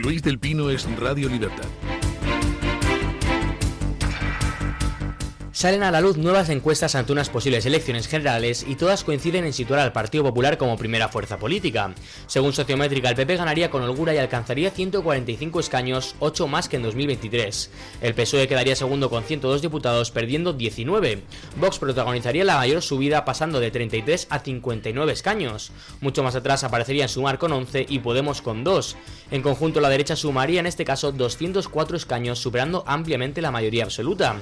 Luis del Pino es Radio Libertad. Salen a la luz nuevas encuestas ante unas posibles elecciones generales y todas coinciden en situar al Partido Popular como primera fuerza política. Según Sociométrica, el PP ganaría con holgura y alcanzaría 145 escaños, 8 más que en 2023. El PSOE quedaría segundo con 102 diputados, perdiendo 19. Vox protagonizaría la mayor subida, pasando de 33 a 59 escaños. Mucho más atrás aparecerían Sumar con 11 y Podemos con 2. En conjunto, la derecha sumaría en este caso 204 escaños, superando ampliamente la mayoría absoluta.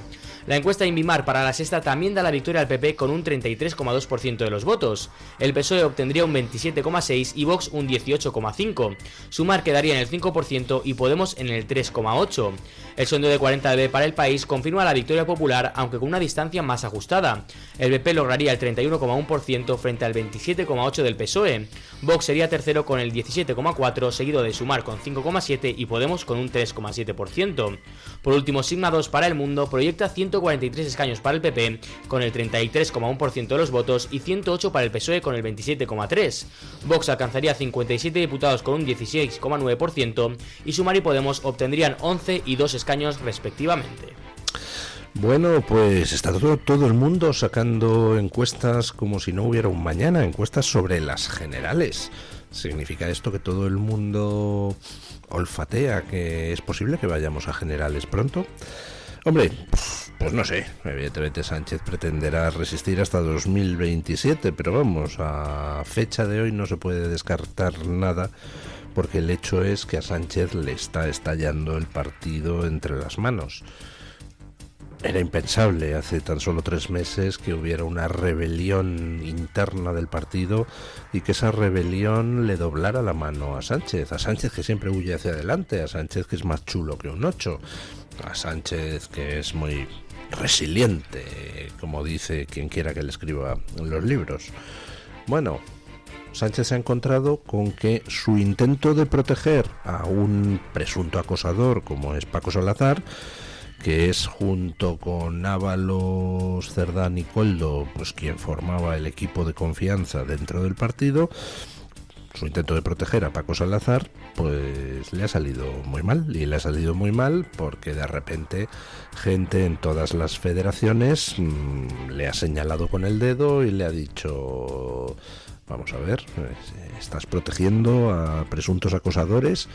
La encuesta Inbimar para la sexta también da la victoria al PP con un 33,2% de los votos. El PSOE obtendría un 27,6% y Vox un 18,5%. Sumar quedaría en el 5% y Podemos en el 3,8%. El sondeo de 40B para El País confirma la victoria popular, aunque con una distancia más ajustada. El PP lograría el 31,1% frente al 27,8% del PSOE. Vox sería tercero con el 17,4%, seguido de Sumar con 5,7% y Podemos con un 3,7%. Por último, Sigma 2 para El Mundo proyecta 143 escaños para el PP con el 33,1% de los votos y 108 para el PSOE con el 27,3%. Vox alcanzaría 57 diputados con un 16,9% y Sumar y Podemos obtendrían 11 y 2 escaños respectivamente. Bueno, pues está todo el mundo sacando encuestas como si no hubiera un mañana, encuestas sobre las generales. ¿Significa esto que todo el mundo olfatea que es posible que vayamos a generales pronto? Hombre, pues no sé, evidentemente Sánchez pretenderá resistir hasta 2027, pero vamos, a fecha de hoy no se puede descartar nada, porque el hecho es que a Sánchez le está estallando el partido entre las manos. Era impensable hace tan solo 3 meses que hubiera una rebelión interna del partido y que esa rebelión le doblara la mano a Sánchez que siempre huye hacia adelante, a Sánchez que es más chulo que un 8, a Sánchez que es muy resiliente, como dice quien quiera que le escriba en los libros. Bueno, Sánchez se ha encontrado con que su intento de proteger a un presunto acosador como es Paco Salazar, que es junto con Ábalos, Cerdán y Koldo, pues quien formaba el equipo de confianza dentro del partido, su intento de proteger a Paco Salazar, pues le ha salido muy mal, y le ha salido muy mal porque de repente gente en todas las federaciones le ha señalado con el dedo y le ha dicho: vamos a ver, estás protegiendo a presuntos acosadores,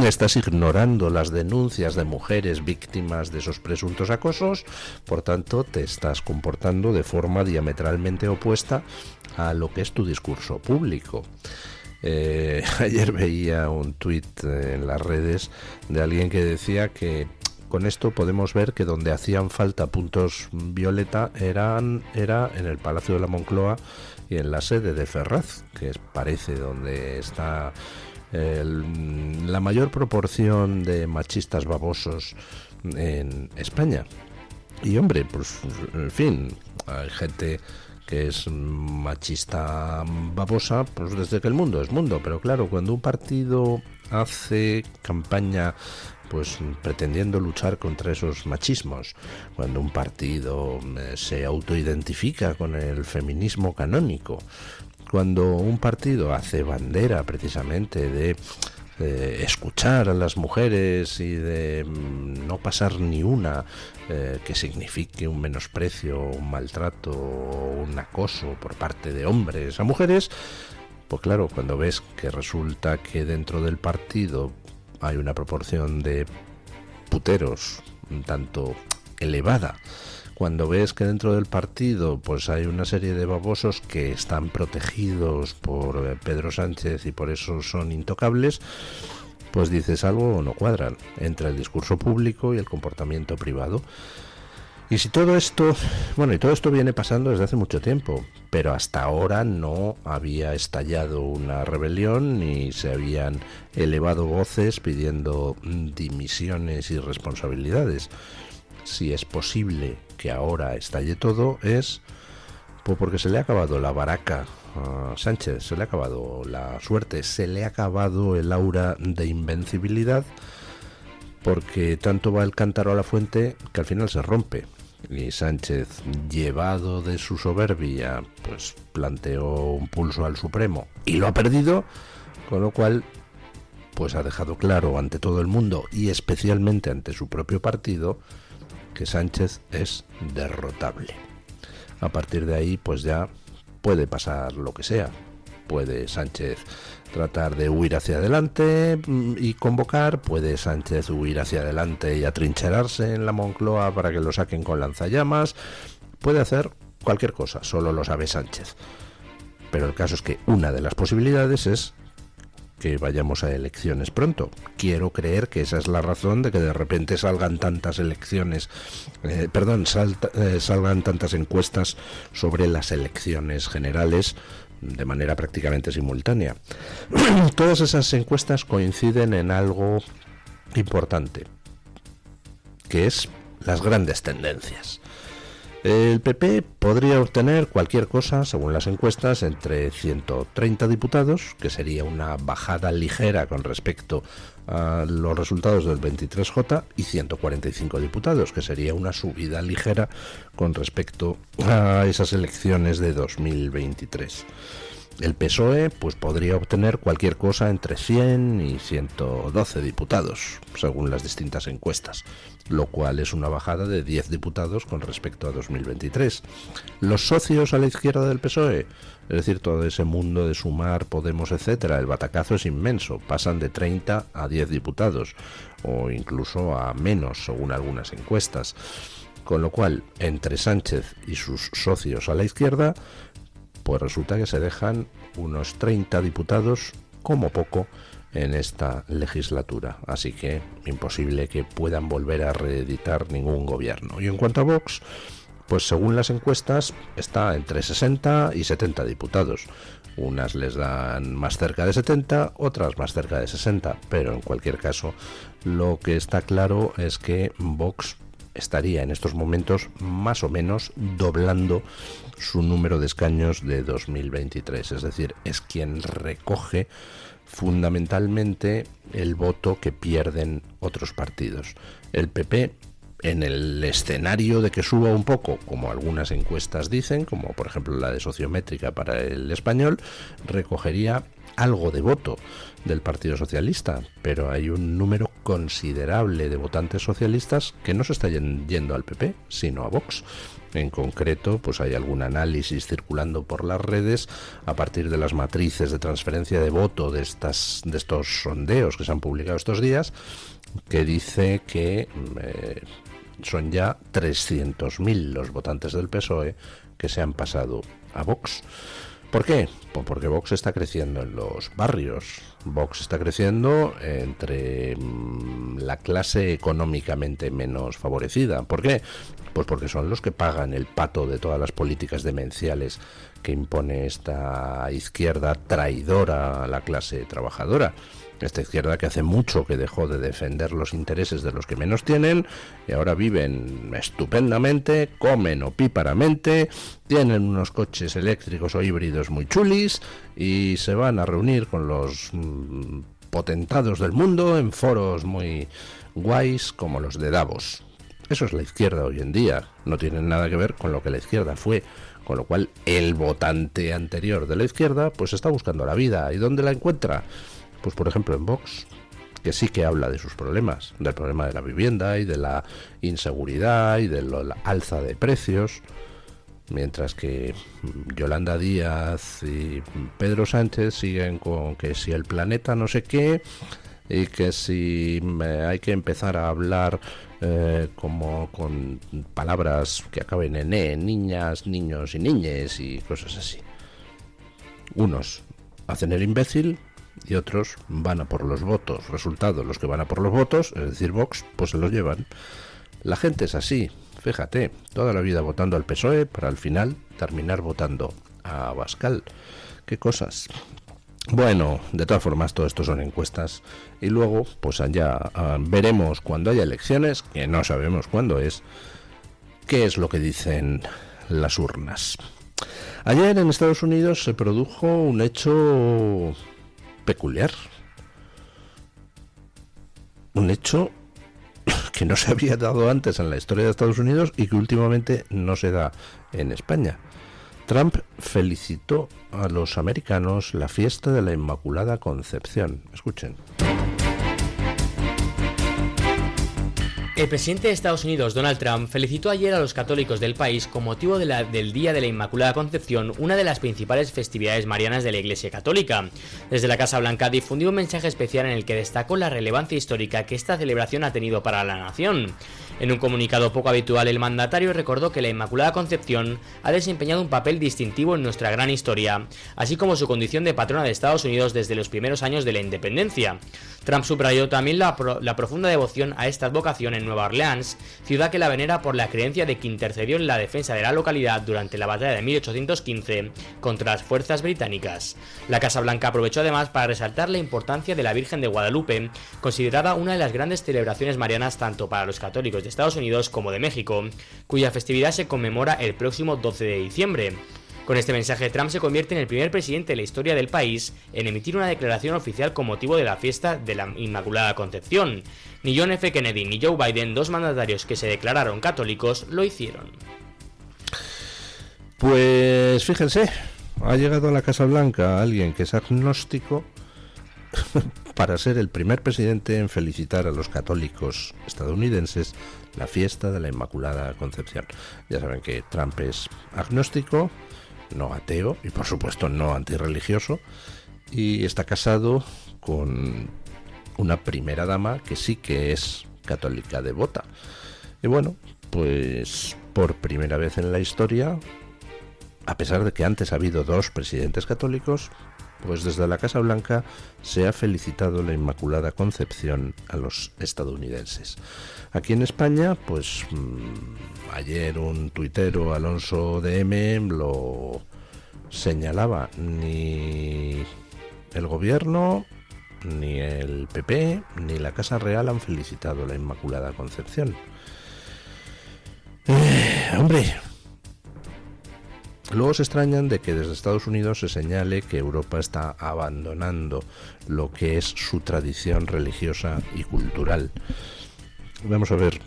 estás ignorando las denuncias de mujeres víctimas de esos presuntos acosos, por tanto te estás comportando de forma diametralmente opuesta a lo que es tu discurso público. Ayer veía un tuit en las redes de alguien que decía que con esto podemos ver que donde hacían falta puntos violeta era en el Palacio de la Moncloa y en la sede de Ferraz, que parece donde está la mayor proporción de machistas babosos en España. Y hombre, pues en fin, hay gente que es machista babosa, pues desde que el mundo es mundo, pero claro, cuando un partido hace campaña pues pretendiendo luchar contra esos machismos, cuando un partido se autoidentifica con el feminismo canónico, cuando un partido hace bandera precisamente de escuchar a las mujeres y de no pasar ni una que signifique un menosprecio, un maltrato, un acoso por parte de hombres a mujeres, pues claro, cuando ves que resulta que dentro del partido hay una proporción de puteros un tanto elevada, cuando ves que dentro del partido pues hay una serie de babosos que están protegidos por Pedro Sánchez y por eso son intocables, pues dices algo no cuadran entre el discurso público y el comportamiento privado. Y si todo esto, bueno, y todo esto viene pasando desde hace mucho tiempo, pero hasta ahora no había estallado una rebelión ni se habían elevado voces pidiendo dimisiones y responsabilidades. Si es posible que ahora estalle todo es pues porque se le ha acabado la baraca a Sánchez, se le ha acabado la suerte, se le ha acabado el aura de invencibilidad, porque tanto va el cántaro a la fuente que al final se rompe. Y Sánchez, llevado de su soberbia, pues planteó un pulso al Supremo y lo ha perdido, con lo cual pues ha dejado claro ante todo el mundo y especialmente ante su propio partido que Sánchez es derrotable. A partir de ahí, pues ya puede pasar lo que sea. Puede Sánchez tratar de huir hacia adelante y convocar, puede Sánchez huir hacia adelante y atrincherarse en la Moncloa para que lo saquen con lanzallamas, puede hacer cualquier cosa, solo lo sabe Sánchez. Pero el caso es que una de las posibilidades es que vayamos a elecciones pronto. Quiero creer que esa es la razón de que de repente salgan tantas salgan tantas encuestas sobre las elecciones generales de manera prácticamente simultánea. Todas esas encuestas coinciden en algo importante, que es las grandes tendencias. El PP podría obtener cualquier cosa, según las encuestas, entre 130 diputados, que sería una bajada ligera con respecto a los resultados del 23J, y 145 diputados, que sería una subida ligera con respecto a esas elecciones de 2023. El PSOE pues podría obtener cualquier cosa entre 100 y 112 diputados, según las distintas encuestas, lo cual es una bajada de 10 diputados con respecto a 2023. Los socios a la izquierda del PSOE, es decir, todo ese mundo de Sumar, Podemos, etcétera, el batacazo es inmenso, pasan de 30 a 10 diputados, o incluso a menos, según algunas encuestas. Con lo cual, entre Sánchez y sus socios a la izquierda, pues resulta que se dejan unos 30 diputados como poco en esta legislatura, así que imposible que puedan volver a reeditar ningún gobierno. Y en cuanto a Vox, pues según las encuestas está entre 60 y 70 diputados. Unas les dan más cerca de 70, otras más cerca de 60, pero en cualquier caso lo que está claro es que Vox estaría en estos momentos más o menos doblando su número de escaños de 2023, es decir, es quien recoge fundamentalmente el voto que pierden otros partidos. El PP, en el escenario de que suba un poco, como algunas encuestas dicen, como por ejemplo la de Sociométrica para El Español, recogería algo de voto del Partido Socialista, pero hay un número considerable de votantes socialistas que no se está yendo al PP, sino a Vox. En concreto, pues hay algún análisis circulando por las redes a partir de las matrices de transferencia de voto de estos sondeos que se han publicado estos días, que dice que son ya 300.000 los votantes del PSOE que se han pasado a Vox. ¿Por qué? Pues porque Vox está creciendo en los barrios. Vox está creciendo entre la clase económicamente menos favorecida. ¿Por qué? Pues porque son los que pagan el pato de todas las políticas demenciales que impone esta izquierda traidora a la clase trabajadora. Esta izquierda que hace mucho que dejó de defender los intereses de los que menos tienen y ahora viven estupendamente, comen opíparamente, tienen unos coches eléctricos o híbridos muy chulis y se van a reunir con los potentados del mundo en foros muy guays como los de Davos. Eso es la izquierda hoy en día, no tiene nada que ver con lo que la izquierda fue, con lo cual el votante anterior de la izquierda pues está buscando la vida. ¿Y dónde la encuentra? Pues por ejemplo en Vox, que sí que habla de sus problemas, del problema de la vivienda y de la inseguridad y de la alza de precios, mientras que Yolanda Díaz y Pedro Sánchez siguen con que si el planeta no sé qué y que si hay que empezar a hablar como con palabras que acaben en niñas, niños y niñes y cosas así. Unos hacen el imbécil y otros van a por los votos. Resultado, los que van a por los votos, es decir, Vox, pues se los llevan. La gente es así, fíjate, toda la vida votando al PSOE para al final terminar votando a Abascal. ¿Qué cosas? Bueno, de todas formas, todo esto son encuestas y luego, pues ya veremos cuando haya elecciones, que no sabemos cuándo es, qué es lo que dicen las urnas. Ayer en Estados Unidos se produjo un hecho peculiar, un hecho que no se había dado antes en la historia de Estados Unidos y que últimamente no se da en España. Trump felicitó a los americanos la fiesta de la Inmaculada Concepción. Escuchen. El presidente de Estados Unidos, Donald Trump, felicitó ayer a los católicos del país con motivo del Día de la Inmaculada Concepción, una de las principales festividades marianas de la Iglesia Católica. Desde la Casa Blanca difundió un mensaje especial en el que destacó la relevancia histórica que esta celebración ha tenido para la nación. En un comunicado poco habitual, el mandatario recordó que la Inmaculada Concepción ha desempeñado un papel distintivo en nuestra gran historia, así como su condición de patrona de Estados Unidos desde los primeros años de la independencia. Trump subrayó también la profunda devoción a esta advocación en Nueva Orleans, ciudad que la venera por la creencia de que intercedió en la defensa de la localidad durante la batalla de 1815 contra las fuerzas británicas. La Casa Blanca aprovechó además para resaltar la importancia de la Virgen de Guadalupe, considerada una de las grandes celebraciones marianas tanto para los católicos de Estados Unidos como de México, cuya festividad se conmemora el próximo 12 de diciembre. Con este mensaje, Trump se convierte en el primer presidente de la historia del país en emitir una declaración oficial con motivo de la fiesta de la Inmaculada Concepción. Ni John F. Kennedy ni Joe Biden, dos mandatarios que se declararon católicos, lo hicieron. Pues fíjense, ha llegado a la Casa Blanca alguien que es agnóstico para ser el primer presidente en felicitar a los católicos estadounidenses la fiesta de la Inmaculada Concepción. Ya saben que Trump es agnóstico, no ateo y por supuesto no antirreligioso, y está casado con una primera dama que sí que es católica devota. Y bueno, pues por primera vez en la historia, a pesar de que antes ha habido dos presidentes católicos, pues desde la Casa Blanca se ha felicitado la Inmaculada Concepción a los estadounidenses. Aquí en España, pues ayer un tuitero, Alonso DM, lo señalaba. Ni el gobierno, ni el PP, ni la Casa Real han felicitado la Inmaculada Concepción. Hombre, luego se extrañan de que desde Estados Unidos se señale que Europa está abandonando lo que es su tradición religiosa y cultural. Vamos a ver,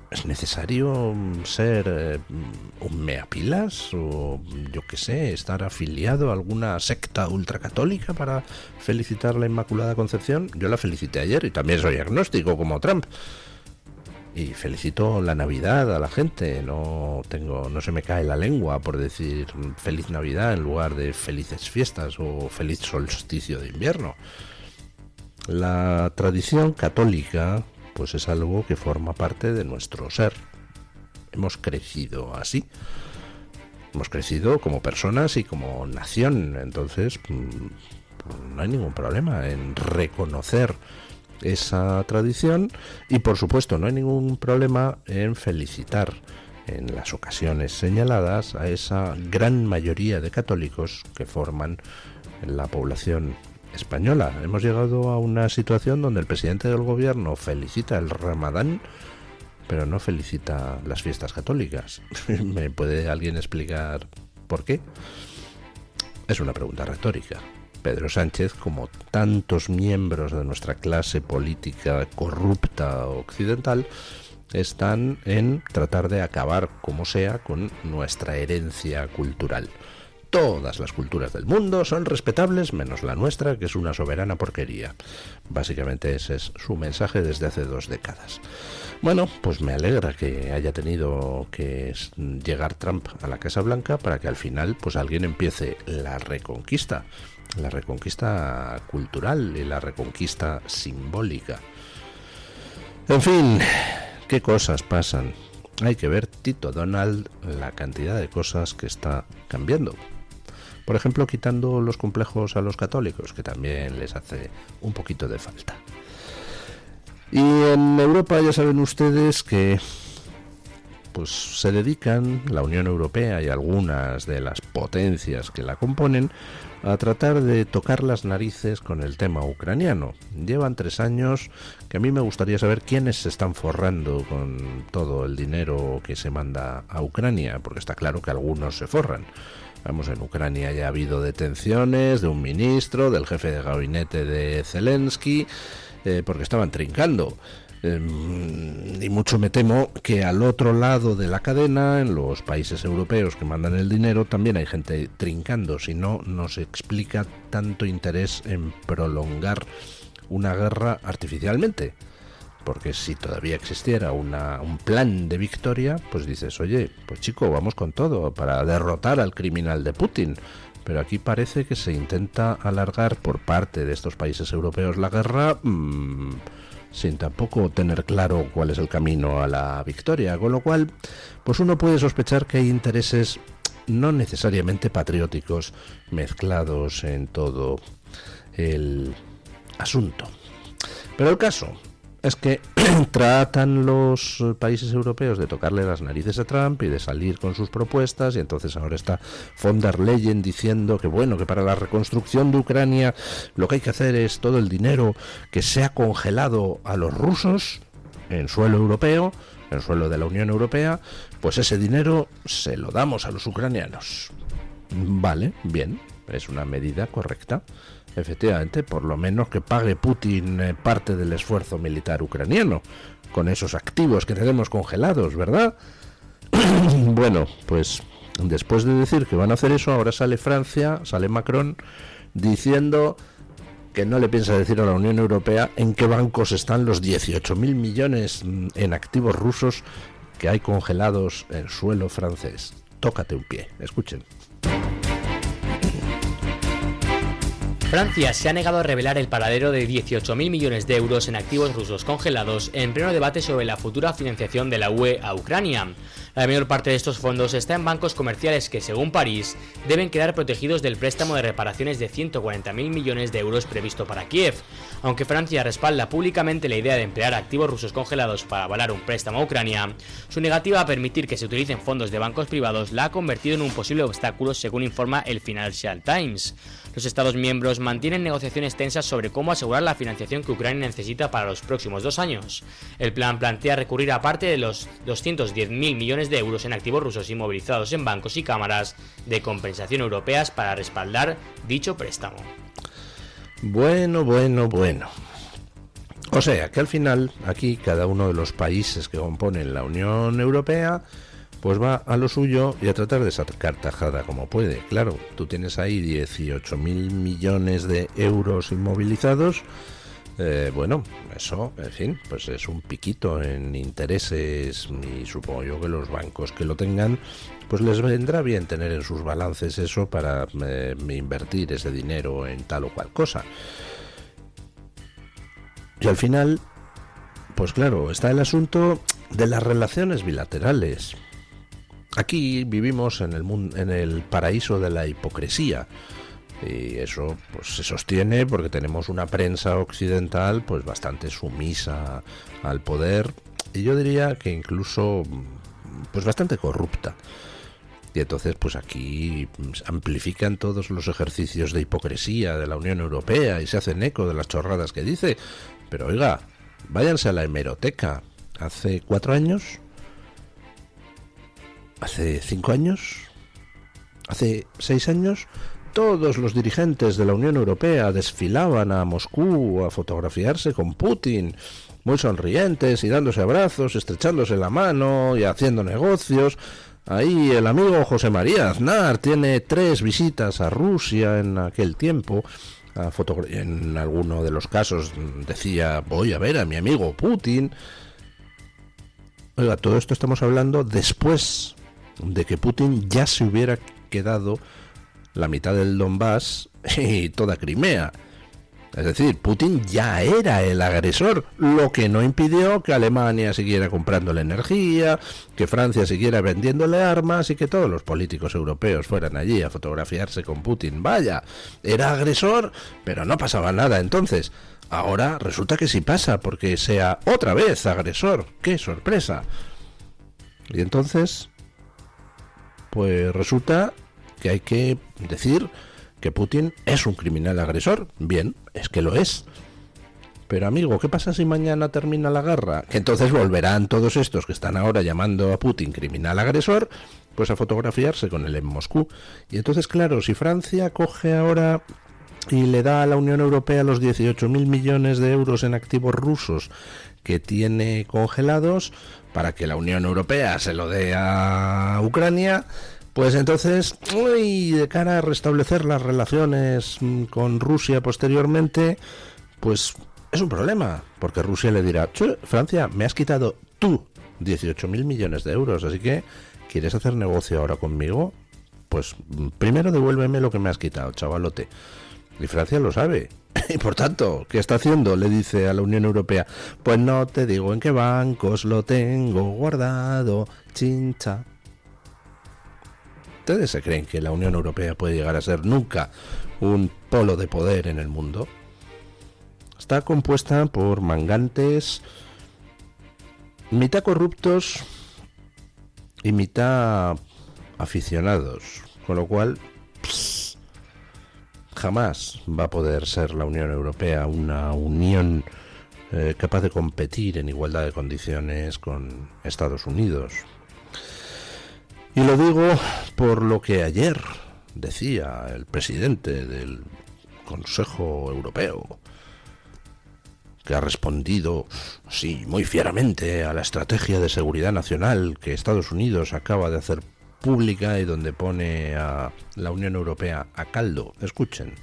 ¿es necesario ser un meapilas o yo qué sé, estar afiliado a alguna secta ultracatólica para felicitar la Inmaculada Concepción? Yo la felicité ayer y también soy agnóstico como Trump. Y felicito la Navidad a la gente, no se me cae la lengua por decir feliz Navidad en lugar de felices fiestas o feliz solsticio de invierno. La tradición católica pues es algo que forma parte de nuestro ser. Hemos crecido así. Hemos crecido como personas y como nación, entonces no hay ningún problema en reconocer esa tradición y por supuesto no hay ningún problema en felicitar en las ocasiones señaladas a esa gran mayoría de católicos que forman la población española. Hemos llegado a una situación donde el presidente del gobierno felicita el Ramadán pero no felicita las fiestas católicas. ¿Me puede alguien explicar por qué? Es una pregunta retórica. Pedro Sánchez, como tantos miembros de nuestra clase política corrupta occidental, están en tratar de acabar, como sea, con nuestra herencia cultural. Todas las culturas del mundo son respetables, menos la nuestra, que es una soberana porquería. Básicamente ese es su mensaje desde hace 2 décadas. Bueno, pues me alegra que haya tenido que llegar Trump a la Casa Blanca para que al final pues alguien empiece la reconquista cultural y la reconquista simbólica. En fin, qué cosas pasan. Hay que ver, Tito Donald, la cantidad de cosas que está cambiando. Por ejemplo, quitando los complejos a los católicos, que también les hace un poquito de falta. Y en Europa ya saben ustedes que pues se dedican, la Unión Europea y algunas de las potencias que la componen, a tratar de tocar las narices con el tema ucraniano. Llevan 3 años que a mí me gustaría saber quiénes se están forrando con todo el dinero que se manda a Ucrania, porque está claro que algunos se forran. Vamos, en Ucrania ya ha habido detenciones de un ministro, del jefe de gabinete de Zelensky, porque estaban trincando. Y mucho me temo que al otro lado de la cadena, en los países europeos que mandan el dinero, también hay gente trincando. Si no, no se explica tanto interés en prolongar una guerra artificialmente. Porque si todavía existiera un plan de victoria, pues dices, oye, pues chico, vamos con todo para derrotar al criminal de Putin. Pero aquí parece que se intenta alargar por parte de estos países europeos la guerra sin tampoco tener claro cuál es el camino a la victoria. Con lo cual, pues uno puede sospechar que hay intereses no necesariamente patrióticos mezclados en todo el asunto. Pero el caso es que tratan los países europeos de tocarle las narices a Trump y de salir con sus propuestas, y entonces ahora está von der Leyen diciendo que bueno, que para la reconstrucción de Ucrania lo que hay que hacer es todo el dinero que se ha congelado a los rusos en suelo europeo, en suelo de la Unión Europea, pues ese dinero se lo damos a los ucranianos. Vale, bien, es una medida correcta. Efectivamente, por lo menos que pague Putin parte del esfuerzo militar ucraniano, con esos activos que tenemos congelados, ¿verdad? Bueno, pues después de decir que van a hacer eso, ahora sale Francia, sale Macron, diciendo que no le piensa decir a la Unión Europea en qué bancos están los 18.000 millones en activos rusos que hay congelados en suelo francés. Tócate un pie, escuchen. Francia se ha negado a revelar el paradero de 18.000 millones de euros en activos rusos congelados en pleno debate sobre la futura financiación de la UE a Ucrania. La mayor parte de estos fondos está en bancos comerciales que, según París, deben quedar protegidos del préstamo de reparaciones de 140.000 millones de euros previsto para Kiev. Aunque Francia respalda públicamente la idea de emplear activos rusos congelados para avalar un préstamo a Ucrania, su negativa a permitir que se utilicen fondos de bancos privados la ha convertido en un posible obstáculo, según informa el Financial Times. Los Estados miembros mantienen negociaciones tensas sobre cómo asegurar la financiación que Ucrania necesita para los próximos 2 años. El plan plantea recurrir a parte de los 210.000 millones de euros en activos rusos inmovilizados en bancos y cámaras de compensación europeas para respaldar dicho préstamo. Bueno. O sea, que al final, aquí cada uno de los países que componen la Unión Europea pues va a lo suyo y a tratar de sacar tajada como puede. Claro, tú tienes ahí 18.000 millones de euros inmovilizados. Bueno, eso, en fin, pues es un piquito en intereses, y supongo yo que los bancos que lo tengan, pues les vendrá bien tener en sus balances eso para invertir ese dinero en tal o cual cosa. Y al final, pues claro, está el asunto de las relaciones bilaterales. Aquí vivimos en el paraíso de la hipocresía, y eso pues se sostiene porque tenemos una prensa occidental pues bastante sumisa al poder, y yo diría que incluso pues bastante corrupta. Y entonces pues aquí amplifican todos los ejercicios de hipocresía de la Unión Europea y se hacen eco de las chorradas que dice. Pero oiga, váyanse a la hemeroteca. Hace 4 años, hace 5 años, hace 6 años, todos los dirigentes de la Unión Europea desfilaban a Moscú a fotografiarse con Putin, muy sonrientes y dándose abrazos, estrechándose la mano y haciendo negocios. Ahí el amigo José María Aznar tiene 3 visitas a Rusia en aquel tiempo. En alguno de los casos decía, voy a ver a mi amigo Putin. Oiga, todo esto estamos hablando después de que Putin ya se hubiera quedado la mitad del Donbass y toda Crimea. Es decir, Putin ya era el agresor, lo que no impidió que Alemania siguiera comprándole energía, que Francia siguiera vendiéndole armas y que todos los políticos europeos fueran allí a fotografiarse con Putin. Vaya, era agresor, pero no pasaba nada entonces. Ahora resulta que sí pasa, porque sea otra vez agresor. ¡Qué sorpresa! Y entonces, pues resulta que hay que decir que Putin es un criminal agresor. Bien, es que lo es. Pero amigo, ¿qué pasa si mañana termina la guerra? Que entonces volverán todos estos que están ahora llamando a Putin criminal agresor, pues a fotografiarse con él en Moscú. Y entonces, claro, si Francia coge ahora y le da a la Unión Europea los 18.000 millones de euros en activos rusos que tiene congelados para que la Unión Europea se lo dé a Ucrania, pues entonces, de cara a restablecer las relaciones con Rusia posteriormente, pues es un problema, porque Rusia le dirá: Francia, me has quitado tú 18.000 millones de euros, así que ¿quieres hacer negocio ahora conmigo? Pues primero devuélveme lo que me has quitado, chavalote. Y Francia lo sabe. Y por tanto, ¿qué está haciendo? Le dice a la Unión Europea: pues no te digo en qué bancos lo tengo guardado, chincha. ¿Ustedes se creen que la Unión Europea puede llegar a ser nunca un polo de poder en el mundo? Está compuesta por mangantes, mitad corruptos y mitad aficionados, con lo cual jamás va a poder ser la Unión Europea una unión capaz de competir en igualdad de condiciones con Estados Unidos. Y lo digo por lo que ayer decía el presidente del Consejo Europeo, que ha respondido, sí, muy fieramente a la estrategia de seguridad nacional que Estados Unidos acaba de hacer pública y donde pone a la Unión Europea a caldo. Escuchen.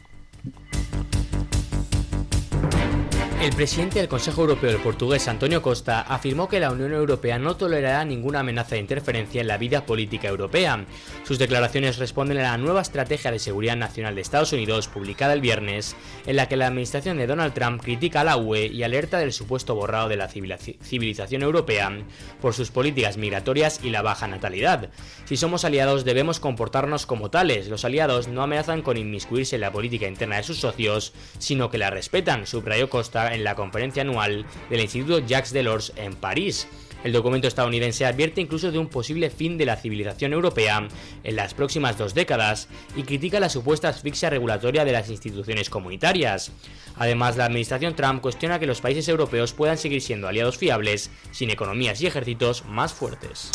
El presidente del Consejo Europeo, el portugués António Costa, afirmó que la Unión Europea no tolerará ninguna amenaza de interferencia en la vida política europea. Sus declaraciones responden a la nueva estrategia de seguridad nacional de Estados Unidos, publicada el viernes, en la que la administración de Donald Trump critica a la UE y alerta del supuesto borrado de la civilización europea por sus políticas migratorias y la baja natalidad. Si somos aliados, debemos comportarnos como tales. Los aliados no amenazan con inmiscuirse en la política interna de sus socios, sino que la respetan, subrayó Costa en la conferencia anual del Instituto Jacques Delors en París. El documento estadounidense advierte incluso de un posible fin de la civilización europea en las próximas 2 décadas y critica la supuesta asfixia regulatoria de las instituciones comunitarias. Además, la administración Trump cuestiona que los países europeos puedan seguir siendo aliados fiables sin economías y ejércitos más fuertes.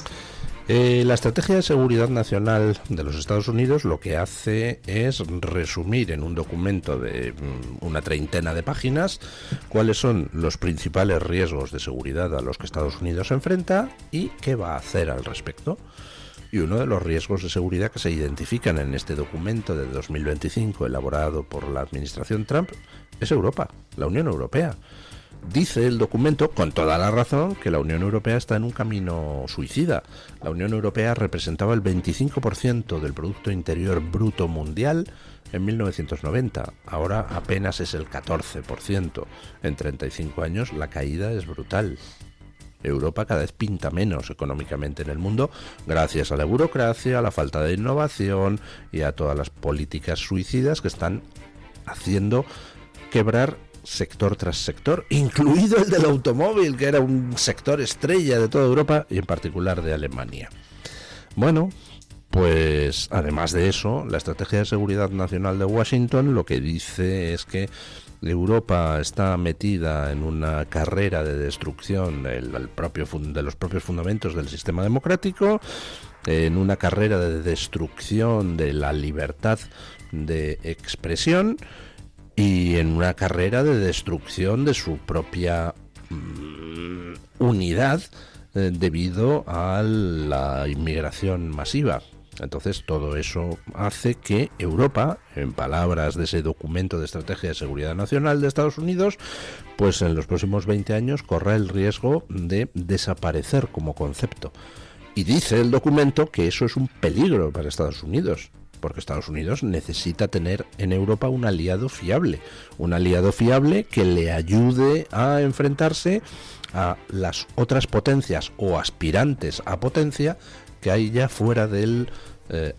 La estrategia de seguridad nacional de los Estados Unidos lo que hace es resumir en un documento de una 30 de páginas cuáles son los principales riesgos de seguridad a los que Estados Unidos se enfrenta y qué va a hacer al respecto. Y uno de los riesgos de seguridad que se identifican en este documento de 2025 elaborado por la administración Trump es Europa, la Unión Europea. Dice el documento, con toda la razón, que la Unión Europea está en un camino suicida. La Unión Europea representaba el 25% del Producto Interior Bruto Mundial en 1990. Ahora apenas es el 14%. En 35 años la caída es brutal. Europa cada vez pinta menos económicamente en el mundo gracias a la burocracia, a la falta de innovación y a todas las políticas suicidas que están haciendo quebrar sector tras sector, incluido el del automóvil, que era un sector estrella de toda Europa y en particular de Alemania. Bueno, pues además de eso, la Estrategia de Seguridad Nacional de Washington lo que dice es que Europa está metida en una carrera de destrucción de los propios fundamentos del sistema democrático, en una carrera de destrucción de la libertad de expresión y en una carrera de destrucción de su propia unidad debido a la inmigración masiva. Entonces todo eso hace que Europa, en palabras de ese documento de Estrategia de Seguridad Nacional de Estados Unidos, pues en los próximos 20 años corra el riesgo de desaparecer como concepto. Y dice el documento que eso es un peligro para Estados Unidos, porque Estados Unidos necesita tener en Europa un aliado fiable que le ayude a enfrentarse a las otras potencias o aspirantes a potencia que hay ya fuera del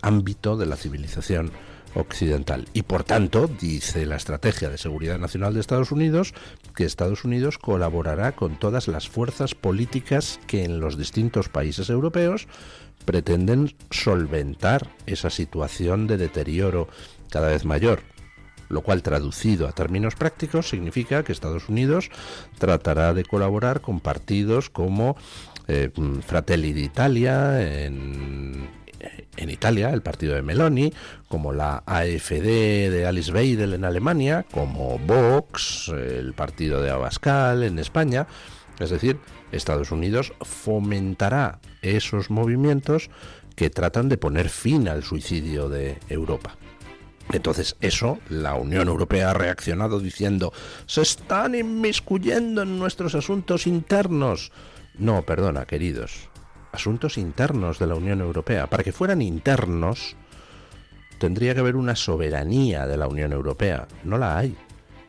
ámbito de la civilización occidental. Y por tanto, dice la Estrategia de Seguridad Nacional de Estados Unidos, que Estados Unidos colaborará con todas las fuerzas políticas que en los distintos países europeos pretenden solventar esa situación de deterioro cada vez mayor, lo cual traducido a términos prácticos significa que Estados Unidos tratará de colaborar con partidos como Fratelli d'Italia en Italia, el partido de Meloni, como la AfD de Alice Weidel en Alemania, como Vox, el partido de Abascal en España. Es decir, Estados Unidos fomentará esos movimientos que tratan de poner fin al suicidio de Europa. Entonces eso, la Unión Europea ha reaccionado diciendo: se están inmiscuyendo en nuestros asuntos internos. No, perdona, queridos, asuntos internos de la Unión Europea. Para que fueran internos, tendría que haber una soberanía de la Unión Europea. No la hay.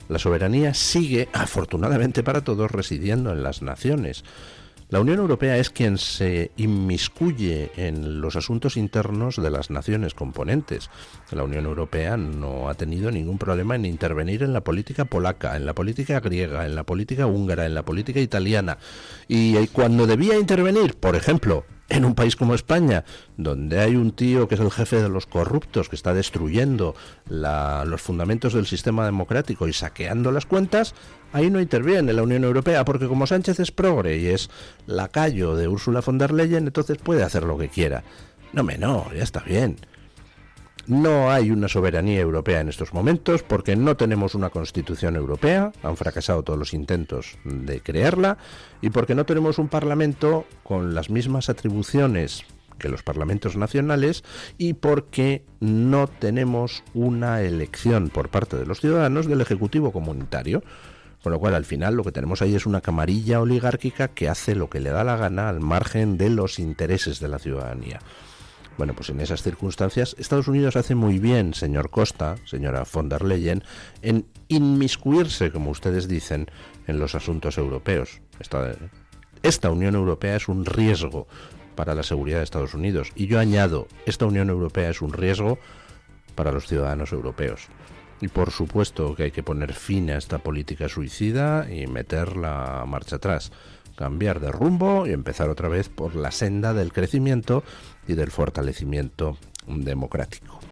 La soberanía sigue, afortunadamente para todos, residiendo en las naciones. La Unión Europea es quien se inmiscuye en los asuntos internos de las naciones componentes. La Unión Europea no ha tenido ningún problema en intervenir en la política polaca, en la política griega, en la política húngara, en la política italiana. Y cuando debía intervenir, por ejemplo, en un país como España, donde hay un tío que es el jefe de los corruptos, que está destruyendo los fundamentos del sistema democrático y saqueando las cuentas, ahí no interviene la Unión Europea, porque como Sánchez es progre y es lacayo de Ursula von der Leyen, entonces puede hacer lo que quiera. No, ya está bien. No hay una soberanía europea en estos momentos porque no tenemos una constitución europea, han fracasado todos los intentos de crearla, y porque no tenemos un parlamento con las mismas atribuciones que los parlamentos nacionales, y porque no tenemos una elección por parte de los ciudadanos del Ejecutivo comunitario. Con lo cual, al final, lo que tenemos ahí es una camarilla oligárquica que hace lo que le da la gana al margen de los intereses de la ciudadanía. Bueno, pues en esas circunstancias, Estados Unidos hace muy bien, señor Costa, señora von der Leyen, en inmiscuirse, como ustedes dicen, en los asuntos europeos. Esta Unión Europea es un riesgo para la seguridad de Estados Unidos. Y yo añado, esta Unión Europea es un riesgo para los ciudadanos europeos. Y por supuesto que hay que poner fin a esta política suicida y meter la marcha atrás, cambiar de rumbo y empezar otra vez por la senda del crecimiento y del fortalecimiento democrático.